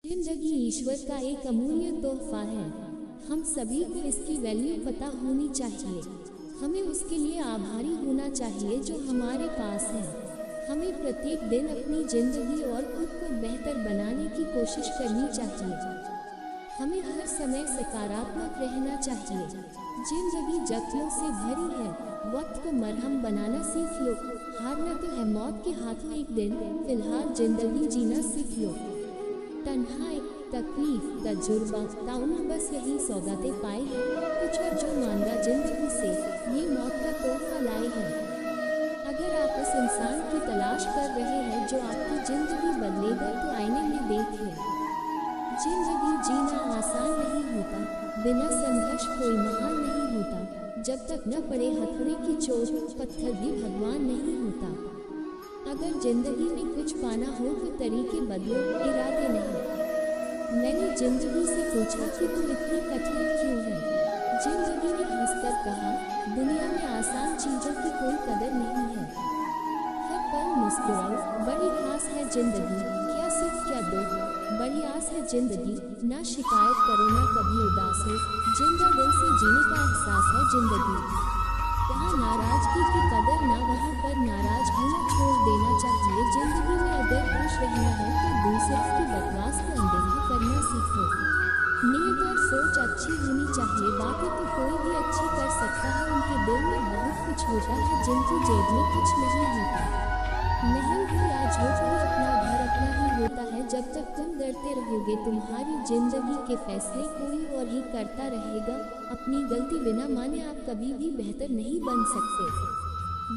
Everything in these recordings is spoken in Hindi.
जिंदगी ईश्वर का एक अमूल्य तोहफा है। हम सभी को इसकी वैल्यू पता होनी चाहिए। हमें उसके लिए आभारी होना चाहिए जो हमारे पास है। हमें प्रत्येक दिन अपनी जिंदगी और खुद को बेहतर बनाने की कोशिश करनी चाहिए। हमें हर समय सकारात्मक रहना चाहिए। जिंदगी जख्मों से भरी है, वक्त को मरहम बनाना सीख लो। हारना तो है मौत के हाथों एक दिन, फिलहाल जिंदगी जीना सीख लो। तन्हाई, तकलीफ, तजुर्बा, ताउम्र बस यही सौगातें पाए हैं। कुछ और जो मांगा जिंदगी से, ये मौत का तोहफा लाए हैं। अगर आप उस इंसान की तलाश कर रहे हैं जो आपकी जिंदगी बदलेगा तो आईने में देखिए। जिंदगी जीना आसान नहीं होता, बिना संघर्ष कोई महान नहीं होता। जब तक न पड़े हथौड़े की चोट, पत्थर भी भगवान नहीं होता। अगर जिंदगी में कुछ पाना हो तो तरीके बदलो, इरादे नहीं। मैंने जिंदगी से पूछा कि तुम इतनी कठिन क्यों है। जिंदगी ने हंसकर कहा, दुनिया में आसान चीजों की कोई कदर नहीं है। हर पल मुस्कुराओ, बड़ी खास है जिंदगी, क्या सुख क्या दुख, बड़ी आस है जिंदगी। ना शिकायत करो ना कभी उदास हो, जिंदा दिल से जीने का एहसास है जिंदगी। जहाँ नाराजगी की कदर ना वहाँ पर नाराज होना छोड़ देना चाहिए। जिंदगी में अगर खुश रहना है तो दूसरों की बकवास को अनदेखा करना सीखो। नीयत और सोच अच्छी होनी चाहिए। बातें तो कोई भी अच्छी कर सकता है, उनके दिल में बहुत कुछ होता है जिनकी जेब में कुछ नहीं होता। महल हो या झोपड़ी, अपना घर अपना ही होता है। जब तक तुम डरते रहोगे तुम्हारी जिंदगी के फैसले कोई और ही करता रहेगा। अपनी गलती बिना माने आप कभी भी बेहतर नहीं बन सकते।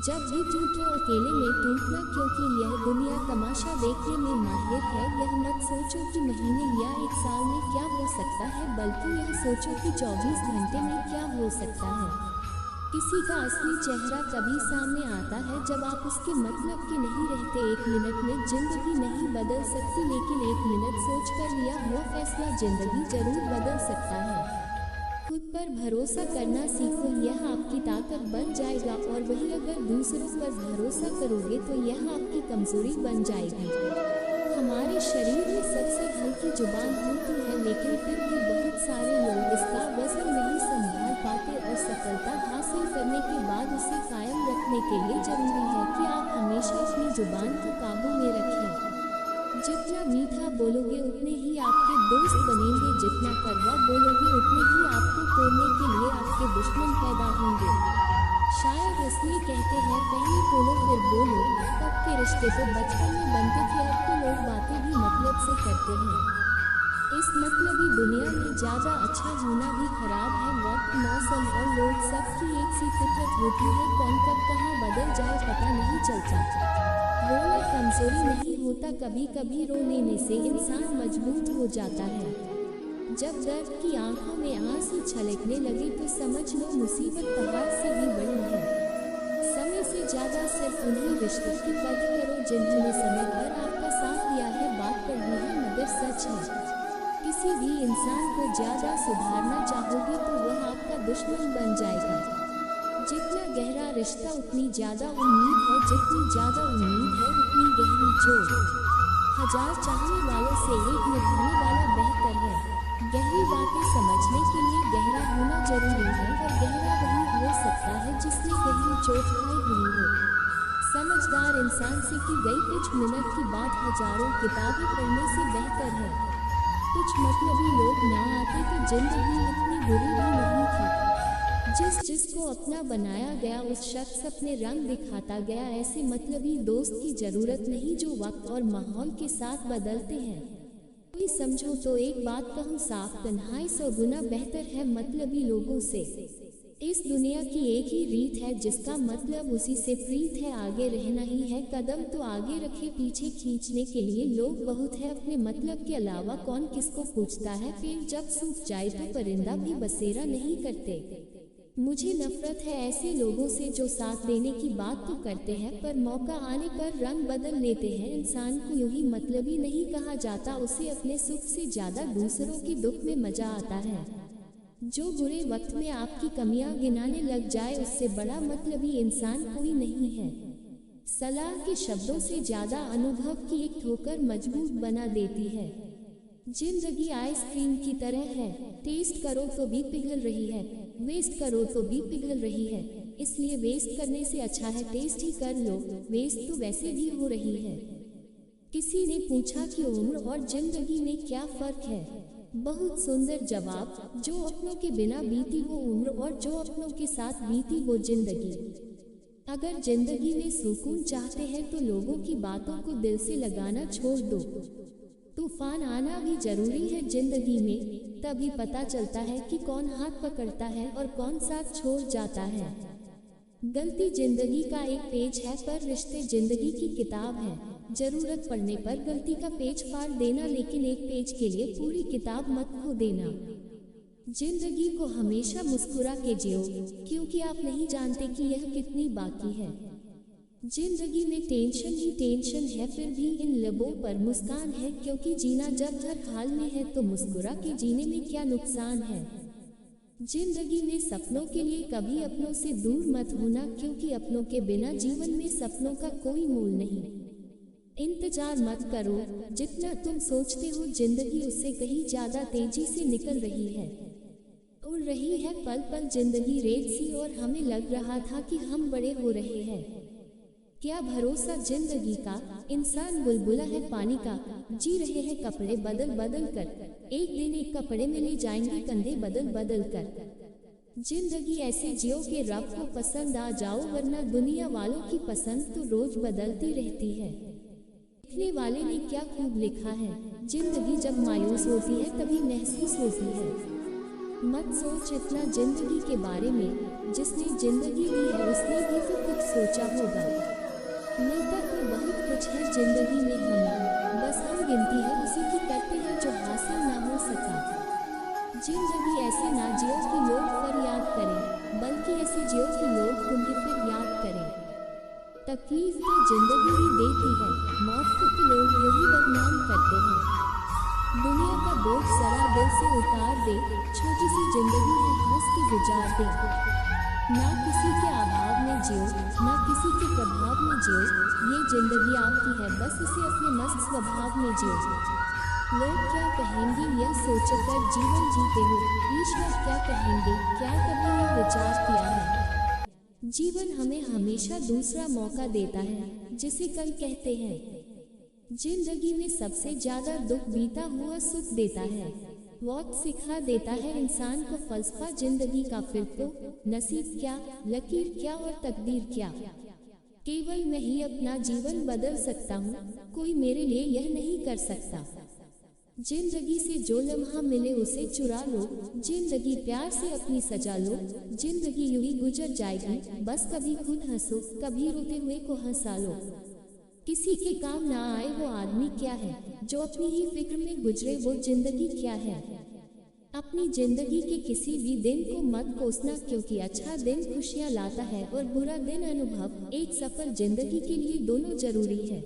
जब भी टूटो अकेले में टूटना, क्योंकि यह दुनिया तमाशा देखने में माहिर है। यह मत सोचो कि महीने या एक साल में क्या हो सकता है, बल्कि यह सोचो कि 24 घंटे में क्या हो सकता है। किसी का असली चेहरा तभी सामने आता है जब आप उसके मतलब के नहीं रहते। एक मिनट में जिंदगी नहीं बदल सकती, लेकिन एक मिनट सोचकर लिया हुआ फैसला जिंदगी जरूर बदल सकता है। खुद पर भरोसा करना सीखो, यह आपकी ताकत बन जाएगा। और वही अगर दूसरों पर भरोसा करोगे तो यह आपकी कमजोरी बन जाएगी। हमारे शरीर में सबसे हल्की जुबान होती है, लेकिन फिर भी बहुत सारे लोग इसका वजन नहीं संभाल पाते और सफलता हासिल करने के बाद उसे कायम रखने के लिए जरूरी है कि आप हमेशा अपनी जुबान को काबू में रखें। जितना मीठा बोलोगे उतने ही आपके दोस्त बनेंगे, जितना कड़वा बोलोगे उतने ही आपको तोड़ने के लिए आपके दुश्मन पैदा होंगे। शायद इसलिए कहते हैं पहले बोलो फिर बोलो। कब के रिश्ते तो बचपन में बनते थे, अब तो लोग बातें भी मतलब से करते हैं। इस मतलबी दुनिया में ज़्यादा अच्छा होना भी खराब है। वक्त, मौसम और लोग सबकी एक सी फितरत होती है। कौन कब कहाँ बदल जाए पता नहीं चलता। रोना कमजोरी नहीं होता, कभी कभी रो लेने से इंसान मजबूत हो जाता है। जब दर्द की आंखों में आंसू छलकने लगे तो समझ लो मुसीबत पहाड़ से भी बड़ी है। समय से ज़्यादा सिर्फ उन्हीं रिश्तों की कदर करो जिन्होंने समय भर आपका साथ दिया है। बात करनी है मगर सच है, किसी भी इंसान को ज़्यादा सुधारना चाहोगे तो वह आपका दुश्मन बन जाएगा। जितना गहरा रिश्ता उतनी ज़्यादा उम्मीद है, जितनी ज़्यादा उम्मीद है उतनी गहरी चोट। हजार चाहने वालों से एक निभाने वाला बेहतर है। गहरी बातें समझने के लिए गहरा होना जरूरी है, और गहरा वही हो सकता है जिसने गहरी चोट खाई हुई हो। समझदार इंसान से की गई कुछ मिनट की बात हजारों किताबें पढ़ने से बेहतर है। कुछ मतलबी लोग ना आते तो जिंदगी इतनी बुरी भी नहीं थी। जिसको अपना बनाया गया उस शख्स अपने रंग दिखाता गया। ऐसे मतलबी दोस्त की जरूरत नहीं जो वक्त और माहौल के साथ बदलते हैं। कोई समझो तो एक बात कहूँ साफ, तन्हाई 100 गुना बेहतर है मतलबी लोगों से। इस दुनिया की एक ही रीत है जिसका मतलब उसी से प्रीत है, आगे रहना ही है। कदम तो आगे रखे, पीछे खींचने के लिए लोग बहुत है। अपने मतलब के अलावा कौन किसको पूछता है। पेड़ जब सूख जाए तो परिंदा भी बसेरा नहीं करते। मुझे नफरत है ऐसे लोगों से जो साथ देने की बात तो करते हैं पर मौका आने पर रंग बदल लेते हैं। इंसान को यूं मतलबी नहीं कहा जाता, उसे अपने सुख से ज्यादा दूसरों के दुख में मजा आता है। जो बुरे वक्त में आपकी कमियां गिनाने लग जाए उससे बड़ा मतलबी इंसान कोई नहीं है। सलाह के शब्दों से ज्यादा अनुभव की एक ठोकर मजबूत बना देती है। जिंदगी आइसक्रीम की तरह है, टेस्ट करो तो भी पिघल रही है, वेस्ट करो तो भी पिघल रही है। इसलिए वेस्ट करने से अच्छा है टेस्ट ही कर लो, वेस्ट तो वैसे भी हो रही है। किसी ने पूछा कि उम्र और जिंदगी में क्या फर्क है। बहुत सुंदर जवाब, जो अपनों के बिना बीती वो उम्र और जो अपनों के साथ बीती वो जिंदगी। अगर जिंदगी में सुकून चाहते हैं तो लोगों की बातों को दिल से लगाना छोड़ दो। तूफान आना भी जरूरी है जिंदगी में, तभी पता चलता है कि कौन हाथ पकड़ता है और कौन साथ छोड़ जाता है। गलती जिंदगी का एक पेज है पर रिश्ते जिंदगी की किताब है। जरूरत पड़ने पर गलती का पेज फाड़ देना, लेकिन एक पेज के लिए पूरी किताब मत खो देना। जिंदगी को हमेशा मुस्कुरा के जियो, क्योंकि आप नहीं जानते कि यह कितनी बाकी है। जिंदगी में टेंशन ही टेंशन है, फिर भी इन लबों पर मुस्कान है, क्योंकि जीना जब हर हाल में है तो मुस्कुरा के जीने में क्या नुकसान है। जिंदगी में सपनों के लिए कभी अपनों से दूर मत होना, क्योंकि अपनों के बिना जीवन में सपनों का कोई मोल नहीं। इंतजार मत करो, जितना तुम सोचते हो जिंदगी उससे कहीं ज्यादा तेजी से निकल रही है। उड़ रही है पल पल जिंदगी रेत सी, और हमें लग रहा था कि हम बड़े हो रहे हैं। क्या भरोसा जिंदगी का, इंसान बुलबुला है पानी का, जी रहे हैं कपड़े बदल बदल कर, एक दिन एक कपड़े में ले जाएंगे कंधे बदल बदल कर। जिंदगी ऐसे जियो के रब को पसंद आ जाओ, वरना दुनिया वालों की पसंद तो रोज बदलती रहती है। लिखने वाले ने क्या खूब लिखा है, जिंदगी जब मायूस होती है तभी महसूस होती है। मत सोच इतना जिंदगी के बारे में, जिसने जिंदगी दी है उसने भी तो कुछ सोचा होगा। मिलता तो बहुत कुछ है जिंदगी में हमें, बस हम गिनती है उसी की करते हैं जो हासिल ना हो सका। जिंदगी ऐसे ना जियो कि लोग फरियाद करें, बल्कि ऐसे जियो कि लोग तुम्हें फिर याद करें। तकलीफ तो जिंदगी ही देती है, मौत को तो लोग यही बदनाम करते हैं। दुनिया का बोझ जरा दिल से उतार दे, छोटी सी जिंदगी है हंस के गुजार दे। ना किसी के अभाव में जियो, ना किसी के प्रभाव में जियो, ये जिंदगी आपकी है बस इसे अपने मस्त स्वभाव में जियो। लोग क्या कहेंगे यह सोचकर जीवन जीते हो, ईश्वर क्या कहेंगे, क्या कभी ये विचार किया है। जीवन हमें हमेशा दूसरा मौका देता है, जिसे कल कहते हैं। जिंदगी में सबसे ज्यादा दुख बीता हुआ सुख देता है। वक्त सिखा देता है इंसान को फलसफा जिंदगी का, फिर तो नसीब क्या, लकीर क्या और तकदीर क्या। केवल मैं ही अपना जीवन बदल सकता हूँ, कोई मेरे लिए यह नहीं कर सकता। जिंदगी से जो लम्हा मिले उसे चुरा लो, जिंदगी प्यार से अपनी सजा लो। जिंदगी यूं ही गुजर जाएगी, बस कभी खुद हंसो, कभी रोते हुए को हंसा लो। किसी के काम ना आए वो आदमी क्या है, जो अपनी ही फिक्र में गुजरे वो जिंदगी क्या है। अपनी जिंदगी के किसी भी दिन को मत कोसना, क्योंकि अच्छा दिन खुशियाँ लाता है और बुरा दिन अनुभव। एक सफल जिंदगी के लिए दोनों जरूरी है।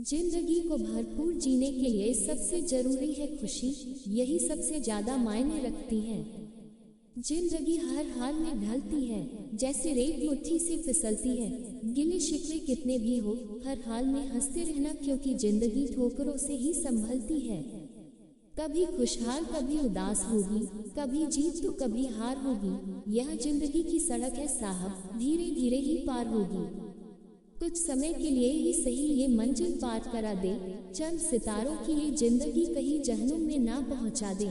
जिंदगी को भरपूर जीने के लिए सबसे जरूरी है खुशी, यही सबसे ज्यादा मायने रखती है। जिंदगी हर हाल में ढलती है, जैसे रेत मुट्ठी से फिसलती है। गिले शिकवे कितने भी हो, हर हाल में हंसते रहना, क्योंकि जिंदगी ठोकरों से ही संभलती है। कभी खुशहाल कभी उदास होगी, कभी जीत तो कभी हार होगी। यह जिंदगी की सड़क है साहब, धीरे धीरे ही पार होगी। कुछ समय के लिए ही सही ये मंजिल पार करा दे, चंद सितारों की ये जिंदगी कहीं जहन्नुम में ना पहुंचा दे।